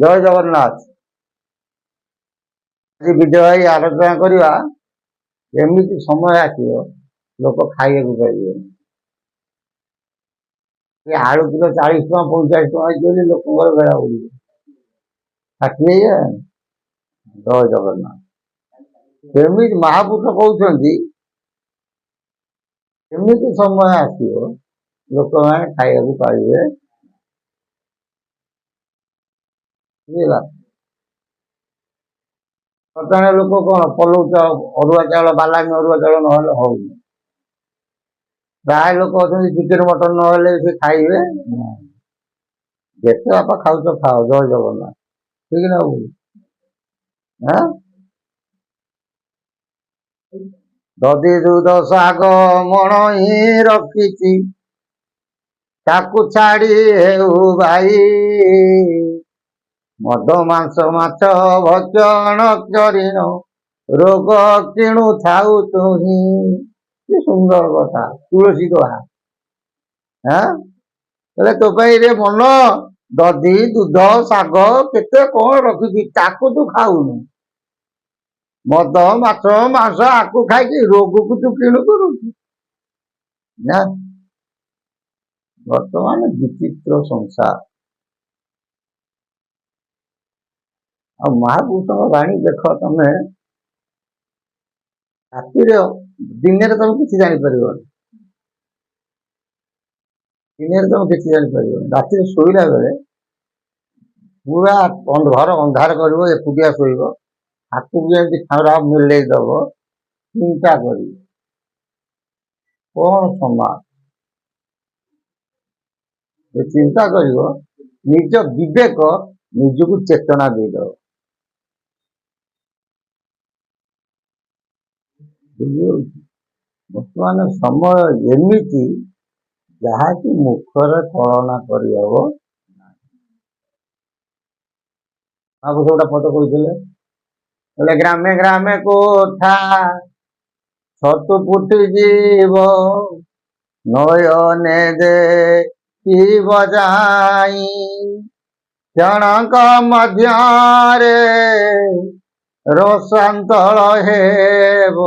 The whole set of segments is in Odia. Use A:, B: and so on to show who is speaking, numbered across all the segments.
A: ଜୟ ଜଗନ୍ନାଥ। ଆଜି ବିଜୟ ଭାଇ ଆଲୋଚନା କରିବା, ଏମିତି ସମୟ ଆସିବ ଲୋକ ଖାଇବାକୁ ପାଇବେନି। ଆଳୁ କିଲୋ 40 ଟଙ୍କା 45 ଟଙ୍କା ହେଇଛି ବୋଲି ଲୋକଙ୍କର ବେଳା ବୁଡ଼ିବ। ଷାଠିଏ। ଜୟ ଜଗନ୍ନାଥ। ଏମିତି ମହାପୁରୁଷ କହୁଛନ୍ତି, ଏମିତି ସମୟ ଆସିବ ଲୋକମାନେ ଖାଇବାକୁ ପାଇବେ। ବର୍ତ୍ତମାନ ଲୋକ କଣ ପଲଉ ଅରୁଆ ଚାଉଳ, ବାଲାମି ଅରୁଆ ଚାଉଳ ନହେଲେ ହଉନି। ପ୍ରାୟ ଲୋକ ଅଛନ୍ତି ଚିକେନ ମଟନ ନହେଲେ ସେ ଖାଇବେ। ଯେତେ ବାପା ଖାଉଛ ଖାଅ, ଜୟ ଜଗନ୍ନାଥ। ଠିକ ନା ଭୁଲ? ଦଧି ଦୁଧ ଶାଗ ମଣଇ ରଖିଛି, ତାକୁ ଛାଡି ହେଉ ଭାଇ, ମଦ ମାଂସ ମାଛ ଭକ୍ଷଣ କରିନ, ରୋଗ କିଣୁ ଥାଉ ତୁହି। କି ସୁନ୍ଦର କଥା, ତୁଳସୀ ଦୋହା। ହେଲେ ତୋ ପାଇଁ ରେ ମନ ଦଧି ଦୁଧ ଶାଗ କେତେ କଣ ରଖିଛି, ତାକୁ ତୁ ଖାଉନୁ। ମଦ ମାଛ ମାଂସ ଆକୁ ଖାଇକି ରୋଗକୁ ତୁ କିଣୁ କରୁଛୁ ନା। ବର୍ତ୍ତମାନ ବିଚିତ୍ର ସଂସାର। ଆଉ ମହାପୁରୁଷଙ୍କ ବାଣୀ ଦେଖ, ତମେ ରାତିରେ ଦିନରେ ତମେ କିଛି ଜାଣିପାରିବନି, ରାତିରେ ଶୋଇଲା ବେଳେ ପୁରା ଘର ଅନ୍ଧାର କରିବ, ଏକୁଟିଆ ଶୋଇବ, ହାତକୁ ଯେମିତି ଠାଉରା ମିଳେଇ ଦବ, ଚିନ୍ତା କରିବ କଣ ସମାଜ। ଚିନ୍ତା କରିବ, ନିଜ ବିବେକ ନିଜକୁ ଚେତନା ଦେଇଦବ। ବର୍ତ୍ତମାନ ସମୟ ଏମିତି ଯାହାକି ମୁଖରେ କଳନା କରିହବ। ଆଉ ଗୋଟେ ପଦ କହିଥିଲେ, ହେଲେ ଗ୍ରାମେ ଗ୍ରାମେ କୋଠା ଛତୁ ଫୁଟି ଯିବ, ନୟନେ ଦେଖିବ ଯାଇ, ଜଣଙ୍କ ମଧ୍ୟରେ ରସାନ୍ତଳ ହେବ,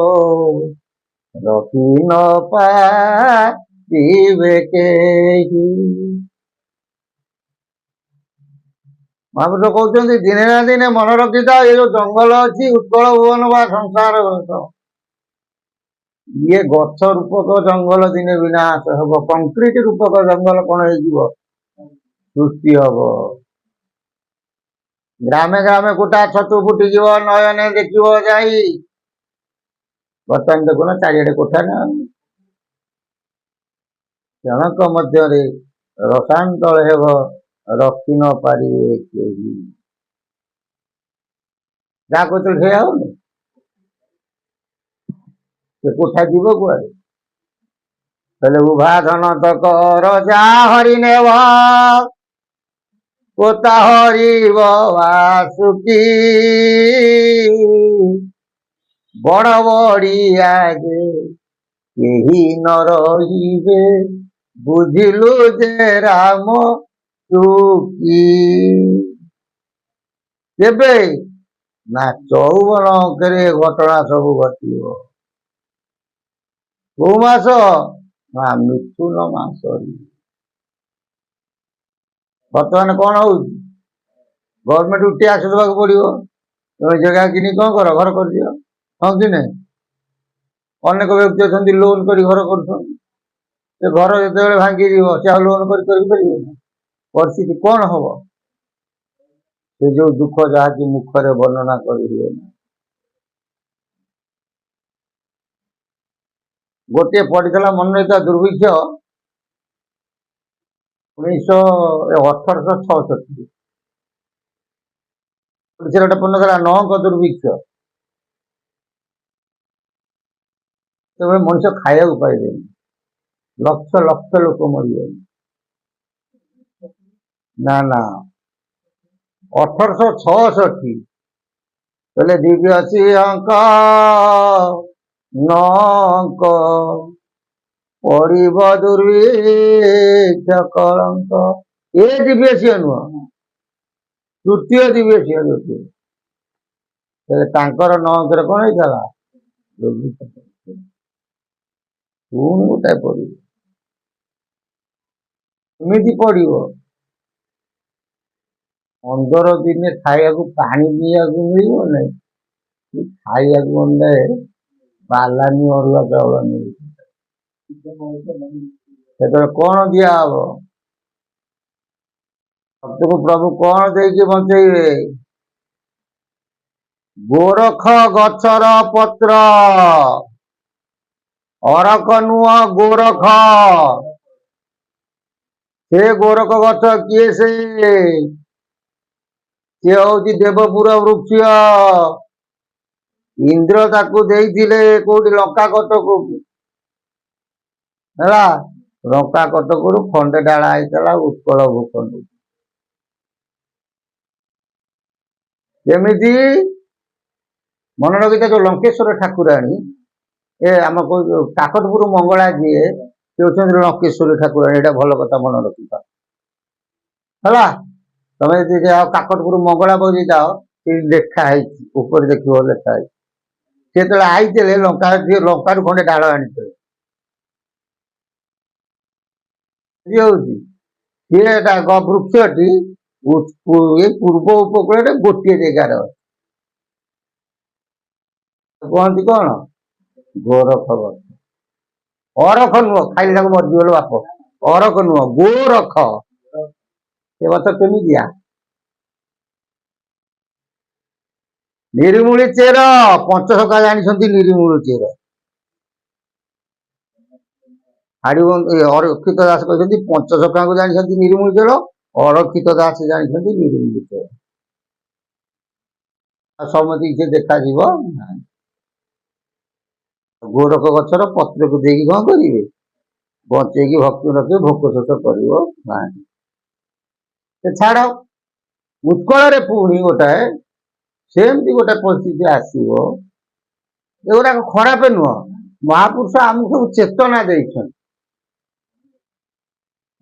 A: ରଖି ନ ପାରିବେ କେହି। ମହାପୁରୁଷ କହୁଛନ୍ତି, ଦିନେ ନା ଦିନେ ମନେ ରଖିଥାଅ, ଏ ଯୋଉ ଜଙ୍ଗଲ ଅଛି ଉତ୍କଳ ଭୁବନ ବା ସଂସାର ଗଛ, ଇଏ ଗଛ ରୂପକ ଜଙ୍ଗଲ ଦିନେ ବିନାଶ ହବ। କଂକ୍ରିଟ ରୂପକ ଜଙ୍ଗଲ କଣ ହେଇଯିବ, ସୃଷ୍ଟି ହବ। ଗ୍ରାମେ ଗ୍ରାମେ କୋଠା ଛତୁ ଫୁଟିଯିବ, ନୟନେ ଦେଖିବ ଯାଇ। ବର୍ତ୍ତମାନ ଦେଖୁନ ଚାରିଆଡେ କୋଠା ନା, ଜଣଙ୍କ ମଧ୍ୟରେ ରସାନ୍ତଳ ହେବ, ରଖି ନ ପାରିବେ କେହି। ଯାହା କହୁଥିଲେ ସେଇଆ ହଉନି, ସେ କୋଠା ଯିବ କୁଆଡେ? ହେଲେ ଉଭା ଧନ ତକର ଯା ହରି ନେବ, କୋତା ହରିବ ବାସୁକି, ବଡ ବଡିଆ ଯେ କେହି ନ ରହିବେ, ବୁଝିଲୁ ଯେ ରାମ ସୁଖୀ। କେବେ ନା ଚଉବନ ଅଙ୍କରେ ଘଟଣା ସବୁ ଘଟିବ। କୋଉ ମାସ? ନା ମିଥୁନ ମାସରେ। ବର୍ତ୍ତମାନ କଣ ହଉଛି, ଗଭର୍ଣ୍ଣମେଣ୍ଟ ଟ୍ୟାକ୍ସ ଦେବାକୁ ପଡିବ, ତମେ ଜାଗା କିଣି କଣ କର, ଘର କରିଦିଅ। ହଁ କି ନାଇଁ? ଅନେକ ବ୍ୟକ୍ତି ଅଛନ୍ତି ଲୋନ କରି ଘର କରୁଛନ୍ତି, ସେ ଘର ଯେତେବେଳେ ଭାଙ୍ଗିଯିବ ସେ ଆଉ ଲୋନ କରିପାରିବେ ନା। ପରିସ୍ଥିତି କଣ ହବ, ସେ ଯୋଉ ଦୁଃଖ ଯାହାକି ମୁଖରେ ବର୍ଣ୍ଣନା କରିହୁଏ ନା। ଗୋଟିଏ ପଡିଥିଲା ମନେ ରହିଥିବା ଦୁର୍ଭିକ୍ଷ 1866, ଓଡ଼ିଶାରେ ଗୋଟେ ପଡିନଥିଲା ନଅଙ୍କ ଦୁର୍ଭିକ୍ଷ। ତେବେ ମଣିଷ ଖାଇବାକୁ ପାଇଲେନି, ଲକ୍ଷ ଲକ୍ଷ ଲୋକ ମରିଗଲେ। ନା 1866, କହିଲେ ଦିବ୍ୟ ସିଂହଙ୍କ ନଅଙ୍କ, ପଡିବ ଦୁର୍ଭିକ୍ଷ କଳଙ୍କ। ଏ ଦିବ୍ୟ ସିଂହ ନୁହଁ, ତୃତୀୟ ଦିବସୀୟ ଜ୍ୟୋତି ହେଲେ ତାଙ୍କର ନଅଙ୍କର କଣ ହେଇଥିଲା ପୁଣି ଗୋଟାଏ ପଡିବ ଏମିତି ପଡିବ 15 ଦିନେ ଖାଇବାକୁ ପାଣି ପିଇବାକୁ ମିଳିବ ନାହିଁ ଖାଇବାକୁ ଗଣ୍ଡେ ବାଲାନି ଅରୁଆ ଚାଉଳ ମିଳିବ ସେତେବେଳେ କଣ ଦିଆହବ ଭକ୍ତକୁ ପ୍ରଭୁ କଣ ଦେଇକି ବଞ୍ଚେଇବେ ଗୋରଖ ଗଛର ପତ୍ର ଅରଖ ନୁହଁ ଗୋରଖ ସେ ଗୋରଖ ଗଛ କିଏ ସେ ହଉଛି ଦେବପୁର ବୃକ୍ଷ ଇନ୍ଦ୍ର ତାକୁ ଦେଇଥିଲେ କୋଉଠି ଲଙ୍କା କଟକ ହେଲା ଲଙ୍କା କଟକରୁ ଖଣ୍ଡେ ଡାଳା ହେଇଥିଲା ଉତ୍କଳ ଭୂଖଣ୍ଡ ଯେମିତି ମନେ ରଖିଥା ଯୋଉ ଲଙ୍କେଶ୍ୱର ଠାକୁରାଣୀ ଏ ଆମ କାକଟପୁର ମଙ୍ଗଳା ଯିଏ ସେ ହଉଛନ୍ତି ଲଙ୍କେଶ୍ୱରୀ ଠାକୁରାଣୀ ଏଇଟା ଭଲ କଥା ମନେ ରଖିଥା ହେଲା ତମେ ଯଦି ଯାଅ କାକଟପୁର ମଙ୍ଗଳା ବହି ଯାଅ ସେଠି ଲେଖା ହେଇଛି ଉପରେ ଦେଖିବ ଲେଖା ହେଇଛି ସେ ଯେତେବେଳେ ଆଇଥିଲେ ଲଙ୍କାରୁ ଖଣ୍ଡେ ଡାଳ ଆଣିଥିଲେ ହଉଛି ସିଏ ବୃକ୍ଷଟି ପୂର୍ବ ଉପକୂଳରେ ଗୋଟିଏ ଜାଗାରେ କୁହନ୍ତି କଣ ଗୋରଖ ଗଛ ଅରଖ ନୁହଁ ଖାଇଲେ ତାକୁ ମରିଯିବ ବାପ ଅରଖ ନୁହଁ ଗୋରଖ ସେ ଗଛ କେମିତିଆ ନିରିମୂଳି ଚେର ପଞ୍ଚସଖା ଜାଣିଛନ୍ତି ନିରିମୂଳି ଚେର ଅରକ୍ଷିତ ଦାସ କହିଛନ୍ତି ପଞ୍ଚସଖାଙ୍କୁ ଜାଣିଛନ୍ତି ନିରିମୂଳି ଚେର ଅରକ୍ଷିତ ଦାସ ଜାଣିଛନ୍ତି ନିରିମୂଳି ଚେର ସମସ୍ତଙ୍କୁ ସେ ଦେଖାଯିବ ଗୋରଖ ଗଛର ପତ୍ରକୁ ଦେଇକି କଣ କରିବେ ବଞ୍ଚେଇକି ଭକ୍ତି ରଖିବେ ଭୋକ ଶୋଷ କରିବ ନାହିଁ ସେ ଛାଡ ଉତ୍କଳରେ ପୁଣି ଗୋଟାଏ ସେମିତି ଗୋଟେ ପରିସ୍ଥିତି ଆସିବ ଏଗୁଡାକ ଖରାପ ନୁହଁ ମହାପୁରୁଷ ଆମକୁ ସବୁ ଚେତନା ଦେଇଛନ୍ତି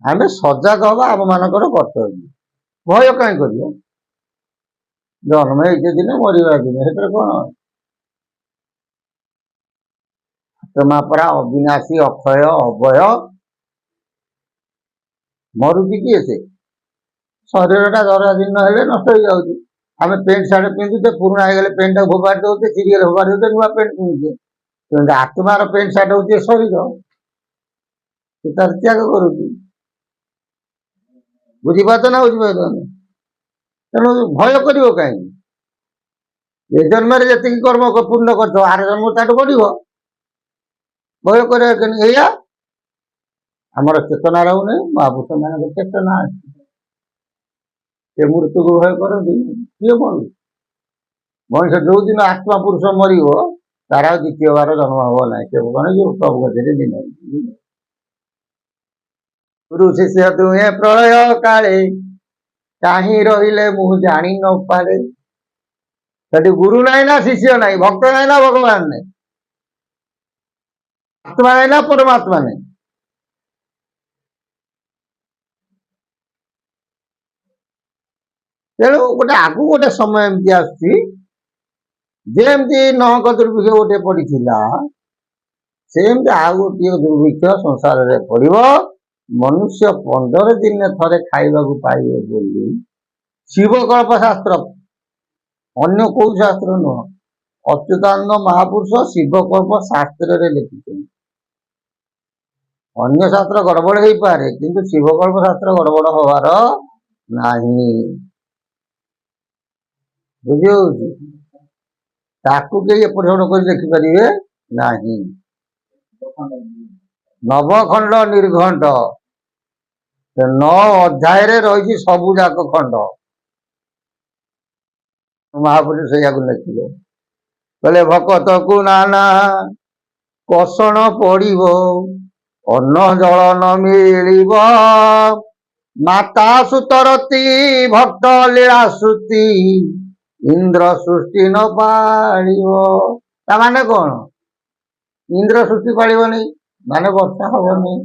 A: ଆମେ ସଜାଗ ହବା ଆମ ମାନଙ୍କର କର୍ତ୍ତବ୍ୟ ଭୟ କାହିଁ କରିବ ଜନ୍ମ ହେଇଛେ ଦିନେ ମରିବା ଦିନେ ସେଥିରେ କଣ ଆତ୍ମା ପରା ଅବିନାଶୀ ଅକ୍ଷୟ ଅଭୟ ମରୁଛି କିଏ ସେ ଶରୀରଟା ଜରାଜୀର୍ଣ୍ଣ ହେଲେ ନଷ୍ଟ ହେଇଯାଉଛି ଆମେ ପ୍ୟାଣ୍ଟ ସାର୍ଟ ପିନ୍ଧୁଛେ ପୁରୁଣା ହେଇଗଲେ ପ୍ୟାଣ୍ଟଟାକୁ ଫୋପାଡ଼ି ଦଉଛେ ଚିରିଗଲେ ଫୋପାଡ଼ି ଦଉଛେ ନୂଆ ପ୍ୟାଣ୍ଟ ପିନ୍ଧୁଛେ କିନ୍ତୁ ଆତ୍ମାର ପ୍ୟାଣ୍ଟ ସାର୍ଟ ହଉଛି ଶରୀର ସେ ତାର ତ୍ୟାଗ କରୁଛି ବୁଝିପାରୁଛ ନା ବୁଝିପାରୁଛ ତେଣୁ ଭୟ କରିବ କାହିଁକି ଏ ଜନ୍ମରେ ଯେତିକି କର୍ମ ପୂର୍ଣ୍ଣ କରିଥିବ ଆର ଜନ୍ମ ତାଠୁ ବଢିବ ଭୟ କରିବା ଏଇଆ ଆମର ଚେତନା ରହୁନି ମହାପୁରୁଷ ମାନଙ୍କ ଚେତନା ଅଛି ସେ ମୃତ୍ୟୁକୁ ଭୟ କରନ୍ତି କିଏ ମରୁ ମଣିଷ ଯୋଉଦିନ ଆତ୍ମା ପୁରୁଷ ମରିବ ତାର ଆଉ ଦ୍ୱିତୀୟ ବାର ଜନ୍ମ ହବ ନାହିଁ ସେ କଣ ଯୋଉ ପ୍ରଭୁ ଗତିରେ ଦିନ ଗୁରୁ ଶିଷ୍ୟ ଦୁହେଁ ପ୍ରଳୟ କାଳେ କାହିଁ ରହିଲେ ମୁଁ ଜାଣି ନପାରେ ସେଠି ଗୁରୁ ନାହିଁ ନା ଶିଷ୍ୟ ନାହିଁ ଭକ୍ତ ନାହିଁ ନା ଭଗବାନ ନାହିଁ ଆତ୍ମା ନାହିଁ ନା ପରମାତ୍ମା ନାହିଁ ତେଣୁ ଗୋଟେ ଆଗକୁ ଗୋଟେ ସମୟ ଏମିତି ଆସୁଛି ଯେମିତି ନହକ ଦୁର୍ଭିକ୍ଷ ଗୋଟେ ପଡିଥିଲା ସେମିତି ଆଉ ଗୋଟିଏ ଦୁର୍ଭିକ୍ଷ ସଂସାରରେ ପଡିବ ମନୁଷ୍ୟ 15 ଦିନରେ ଥରେ ଖାଇବାକୁ ପାଇବେ ବୋଲି ଶିବକଳ୍ପ ଶାସ୍ତ୍ର ଅନ୍ୟ କୋଉ ଶାସ୍ତ୍ର ନୁହଁ ଅଚ୍ୟୁତାନନ୍ଦ ମହାପୁରୁଷ ଶିବକଳ୍ପ ଶାସ୍ତ୍ରରେ ଲେଖିଛନ୍ତି ଅନ୍ୟ ଶାସ୍ତ୍ର ଗଡବଡ ହେଇପାରେ କିନ୍ତୁ ଶିବକଳ୍ପ ଶାସ୍ତ୍ର ଗଡବଡ ହବାର ନାହିଁ ବୁଝି ହଉଛି ତାକୁ କେହି ଏପଟ ସେପଟ କରି ଦେଖିପାରିବେ ନାହିଁ ନବଖଣ୍ଡ ନିର୍ଘଣ୍ଟ 9 ଅଧ୍ୟାୟରେ ରହିଛି ସବୁ ଯାକ ଖଣ୍ଡ ମହାପୁରୁଷ ସେଇଆକୁ ଲେଖିଲେ କହିଲେ ଭକତକୁ ନାନା କଷଣ ପଡିବ ଅନ୍ନ ଜଳ ନ ମିଳିବ ମାତା ସୁତରତି ଭକ୍ତ ଲୀଳା ଶ୍ରୁତି ଇନ୍ଦ୍ର ସୃଷ୍ଟି ନ ପାଳିବ ତାମାନେ କଣ ଇନ୍ଦ୍ର ସୃଷ୍ଟି ପାଳିବନି ମାନେ ବର୍ଷା ହବନି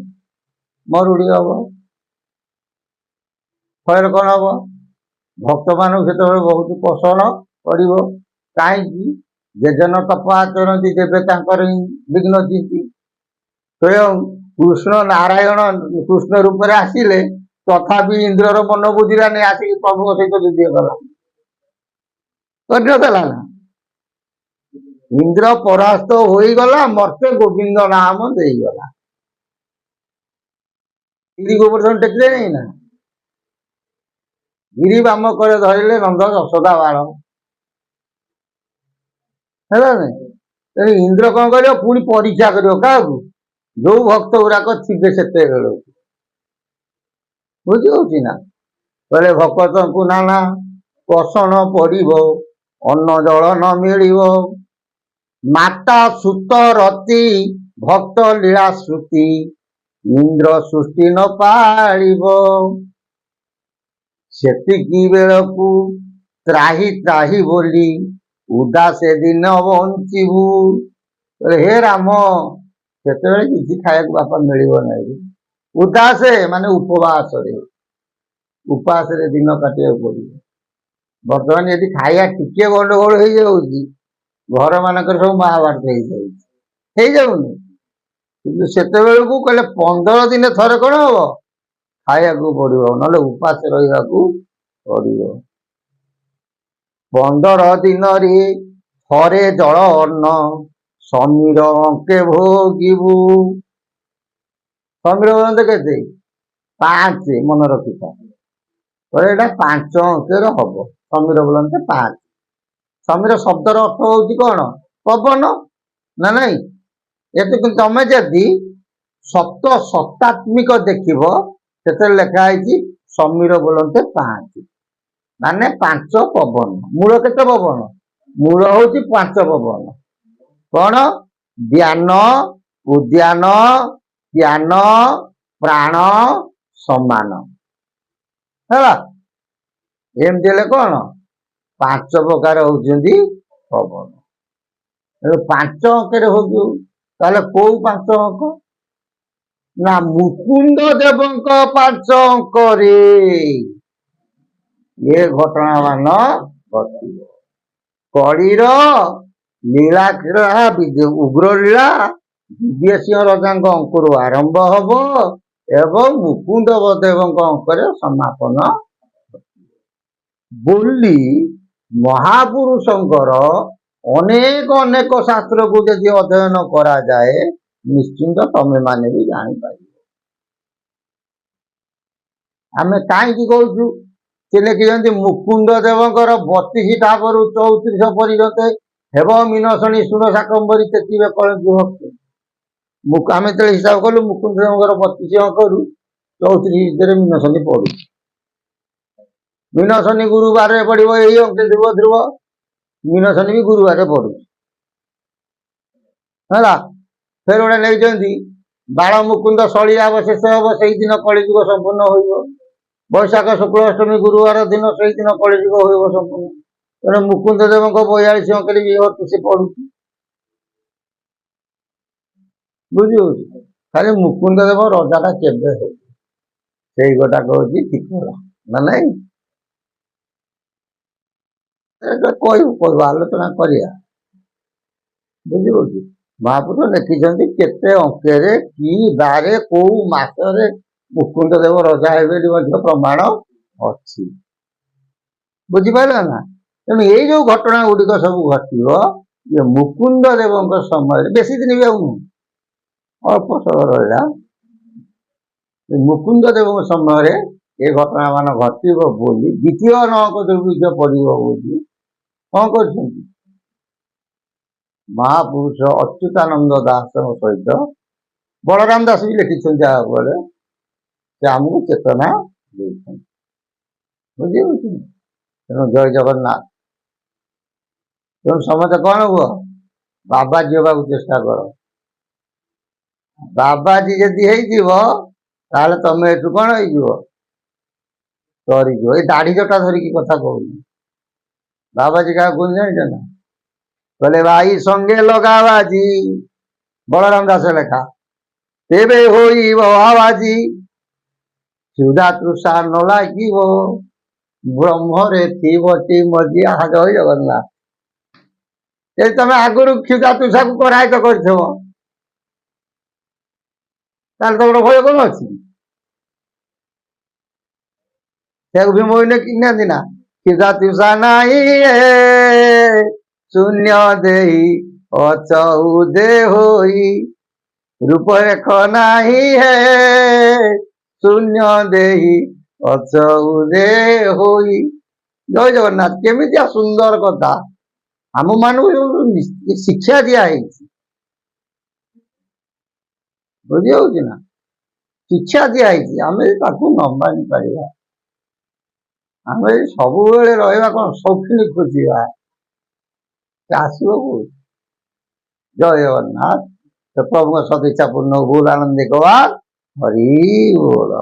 A: ମରୁଡି ହବ ଫଳରେ କଣ ହବ ଭକ୍ତ ମାନଙ୍କୁ ସେତେବେଳେ ବହୁତ ପୋଷଣ କରିବ। କାହିଁକି? ଯେଜନ ତପ ଆଚରନ୍ତି ଯେବେ ତାଙ୍କର ବିଘ୍ନ ଚିନ୍ତି। ସ୍ୱୟଂ କୃଷ୍ଣ ନାରାୟଣ କୃଷ୍ଣ ରୂପରେ ଆସିଲେ ତଥାପି ଇନ୍ଦ୍ରର ମନ ବୁଝିଲାନି, ଆସିକି ପ୍ରଭୁଙ୍କ ସହିତ ଯୁଦ୍ଧ କଲା, କରିନଥିଲା ନା? ଇନ୍ଦ୍ର ପରାସ୍ତ ହୋଇଗଲା, ମର୍ତ୍ତେ ଗୋବିନ୍ଦ ନାମ ଦେଇଗଲା। ଗିରି ଗୋବର୍ଦ୍ଧନ ଟେକିଲେ ନାହିଁ ନା? ଗିରି ବାମ করে ଧରିଲେ ନନ୍ଦ ଯଶୋଦା ବାଳ, ହେଲା ନାଇଁ? ତେଣୁ ଇନ୍ଦ୍ର କଣ କରିବ, ପୁଣି ପରୀକ୍ଷା କରିବ କାହାକୁ? ଯୋଉ ଭକ୍ତ ଗୁଡାକ ଥିବେ ସେତେବେଳକୁ। ବୁଝି ହଉଛି ନା? କହିଲେ ଭକ୍ତଙ୍କୁ ନାନା କଷଣ ପଡିବ, ଅନ୍ନ ଜଳ ନ ମିଳିବ, ମାତା ସୁତ ରତି ଭକ୍ତ ଲୀଳା ଶ୍ରୁତି, ଇନ୍ଦ୍ର ସୃଷ୍ଟି ନ ପାଳିବ। ସେତିକି ବେଳକୁ ତ୍ରାହି ତ୍ରାହି ବୋଲି ଉଦାସେ ଦିନ ବଞ୍ଚିବୁ। ହେ ରାମ, ସେତେବେଳେ କିଛି ଖାଇବାକୁ ବାପା ମିଳିବ ନାହିଁ। ଉଦାସେ ମାନେ ଉପବାସରେ, ଉପାସରେ ଦିନ କାଟିବାକୁ ପଡିବ। ବର୍ତ୍ତମାନ ଯଦି ଖାଇବା ଟିକେ ଗଣ୍ଡଗୋଳ ହେଇଯାଉଛି, ଘର ମାନଙ୍କରେ ସବୁ ମହାଭାରତ ହେଇଯାଉନି। କିନ୍ତୁ ସେତେବେଳକୁ କହିଲେ 15 ଦିନେ ଥରେ କଣ ହବ, ଖାଇବାକୁ ପଡିବ, ନହେଲେ ଉପାସ ରହିବାକୁ ପଡିବ। 15 ଦିନରେ ଥରେ ଜଳ ଅନ୍ନ, ସମୀର ଅଙ୍କେ ଭୋଗିବୁ। ସମୀର ବୋଲନ୍ତେ କେତେ? 5, ମନେ ରଖିଥା। ଏଇଟା 5 ଅଙ୍କେର ହବ। ସମୀର ବୋଲନ୍ତେ 5। ସମୀର ଶବ୍ଦର ଅର୍ଥ ହଉଛି କଣ? ପବନ ନା ନାଇଁ? କିନ୍ତୁ ତମେ ଯଦି ସପ୍ତ ସପ୍ତାତ୍ମିକ ଦେଖିବ, ସେଥିରେ ଲେଖା ହେଇଛି ସମୀର ବୋଲନ୍ତେ 5, ମାନେ 5 ପବନ। ମୂଳ କେତେ ପବନ? ମୂଳ ହଉଛି 5 ପବନ। କଣ? ଜ୍ଞାନ, ଉଦ୍ୟାନ, ଜ୍ଞାନ, ପ୍ରାଣ, ସମାନ, ହେଲା? ଏମିତି ହେଲେ କଣ? 5 ପ୍ରକାର ହଉଛନ୍ତି ପବନ। 5 ଅଙ୍କରେ ହଉଛୁ। ତାହେଲେ କୋଉ 5 ଅଙ୍କ? ନା ମୁକୁନ୍ଦ ଦେବଙ୍କ 5 ଅଙ୍କରେ ଏ ଘଟଣା ମାନ ଘଟିବ। କଳିର ଲୀଳା ଉଗ୍ର ଲୀଳା ଦିବ୍ୟ ସିଂହ ରଜାଙ୍କ ଅଙ୍କରୁ ଆରମ୍ଭ ହବ ଏବଂ ମୁକୁନ୍ଦ ଦେବଙ୍କ ଅଙ୍କରେ ସମାପନ ବୋଲି ମହାପୁରୁଷଙ୍କର ଅନେକ ଶାସ୍ତ୍ରକୁ ଯଦି ଅଧ୍ୟୟନ କରାଯାଏ, ନିଶ୍ଚିନ୍ତ ତମେ ମାନେ ବି ଜାଣିପାରିବ। ଆମେ କାହିଁକି କହୁଛୁ? ସେ ଲେଖିଛନ୍ତି ମୁକୁନ୍ଦ ଦେବଙ୍କର 32 ଠାବରୁ 34 ପର୍ଯ୍ୟନ୍ତ ହେବ ମିନସଣୀ ସୁର ଶାକମ୍ବରୀ ତେତିବେ କଳନ୍ତି ଭକ୍ତି। ଆମେ ଯେତେବେଳେ ହିସାବ କଲୁ ମୁକୁନ୍ଦ ଦେବଙ୍କର 32 ଅଙ୍କରୁ 34 ଭିତରେ ମିନସଣୀ ପଡୁଛି। ମିନସଣୀ ଗୁରୁବାରରେ ପଡିବ, ଏଇ ଅଙ୍କେ ଧ୍ରୁବ ମିନସଣୀ ବି ଗୁରୁବାରରେ ପଡୁଛି, ହେଲା? ଫେର ଗୋଟେ ନେଇଛନ୍ତି ବାଳ ମୁକୁନ୍ଦ ଶଳିଆବଶେଷ ହବ, ସେଇଦିନ କଳିଯୁଗ ସମ୍ପୂର୍ଣ୍ଣ ହୋଇବ। ବୈଶାଖ ଶୁକ୍ଳ ଅଷ୍ଟମୀ ଗୁରୁବାର ଦିନ ସେଇଦିନ କଳିଯୁଗ ହୋଇବ ସମ୍ପୂର୍ଣ୍ଣ। ତେଣୁ ମୁକୁନ୍ଦ ଦେବଙ୍କ 42 ଅଙ୍କରେ ବି ସେ ପଡୁଛି। ବୁଝି ହଉଛି? ଖାଲି ମୁକୁନ୍ଦ ଦେବ ରଜାଟା କେବେ ହଉଛି, ସେଇ କଥା କହୁଛି ଠିକ ନା ନାଇଁ? କହିବୁ ଆଲୋଚନା କରିବା। ବୁଝିପାରୁଛି? ମହାପୁରୁଷ ଲେଖିଛନ୍ତି କେତେ ଅଙ୍କରେ, କି ବାରେ, କୋଉ ମାସରେ ମୁକୁନ୍ଦ ଦେବ ରଜା ହେବେ ମଧ୍ୟ ପ୍ରମାଣ ଅଛି। ବୁଝିପାରିଲ ନା? ତେଣୁ ଏଇ ଯୋଉ ଘଟଣା ଗୁଡିକ ସବୁ ଘଟିବ, ଇଏ ମୁକୁନ୍ଦ ଦେବଙ୍କ ସମୟରେ, ବେଶୀ ଦିନ ବି ଆଉ ନୁହଁ, ଅଳ୍ପ ସମୟ ରହିଲା। ମୁକୁନ୍ଦ ଦେବଙ୍କ ସମୟରେ ଏ ଘଟଣା ମାନ ଘଟିବ ବୋଲି ଦ୍ୱିତୀୟ ନଅଙ୍କ ଦୁର୍ଭିକ୍ଷ ପଡିବ ବୋଲି କଣ କରିଛନ୍ତି? ମହାପୁରୁଷ ଅଚ୍ୟୁତାନନ୍ଦ ଦାସଙ୍କ ସହିତ ବଳରାମ ଦାସ ବି ଲେଖିଛନ୍ତି, ଯାହା ଉପରେ ସେ ଆମକୁ ଚେତନା ଦେଇଛନ୍ତି। ବୁଝିପାରୁଛି? ତେଣୁ ଜୟ ଜଗନ୍ନାଥ। ତେଣୁ ସମସ୍ତେ କଣ ହୁଅ, ବାବାଜୀ ହେବାକୁ ଚେଷ୍ଟା କର। ବାବାଜୀ ଯଦି ହେଇଯିବ, ତାହେଲେ ତମେ ଏଠୁ କଣ ହେଇଯିବ, ତରିଯିବ। ଏଇ ଦାଢି ଜଟା ଧରିକି କଥା କହୁନି। ବାବାଜୀ କାହାକୁ କୁହନ୍ତି ଜାଣିଛ ନା? କହିଲେ ଭାଇ ସଙ୍ଗେ ଲଗା ବାଜି, ବଳରାମ ଦାସ ଲେଖା, ତେବେ ହୋଇବ ଆବାଜି, ସୁଧା ତୃଷା ନ ଲାଗିବ, ବ୍ରହ୍ମରେ ଥିବଟି ମଜି ଆହା ଜୟ ଜଗନ୍ନାଥ। ଯଦି ତମେ ଆଗରୁ କ୍ଷୁଧା ତୁଷାକୁ କରାୟତ କରିଥିବ ତାହେଲେ ତମର ଭୟ କଣ ଅଛି? ସେକୁ ଭୀମ କିଣିନାହାନ୍ତି ନା, କ୍ଷୁଧା ତୁଷା ନାହିଁ ଶୂନ୍ୟ ଦେଇ ଅଚଉଦେ ହୋଇ, ରୂପରେଖ ନାହିଁ ଶୂନ୍ୟ ଦେଇ ଅଚଉଦେ ହୋଇ। ଜୟ ଜଗନ୍ନାଥ। କେମିତିଆ ସୁନ୍ଦର କଥା ଆମ ମାନଙ୍କୁ ଶିକ୍ଷା ଦିଆହେଇଛି, ବୁଝି ହଉଛି ନା? ଶିକ୍ଷା ଦିଆହେଇଛି, ଆମେ ତାକୁ ନ ମାନି ପାରିବା, ଆମେ ସବୁବେଳେ ରହିବା କଣ ସୌଖିଣୀ ଖୋଜିବା, ଆସିବ କୋଉଠି? ଜୟ ଜଗନ୍ନାଥ। ପ୍ରଭୁଙ୍କ ସଦିଚ୍ଛା ପୂର୍ଣ୍ଣ ଭୁଲ ଆନନ୍ଦ ହରି ବୋଲ।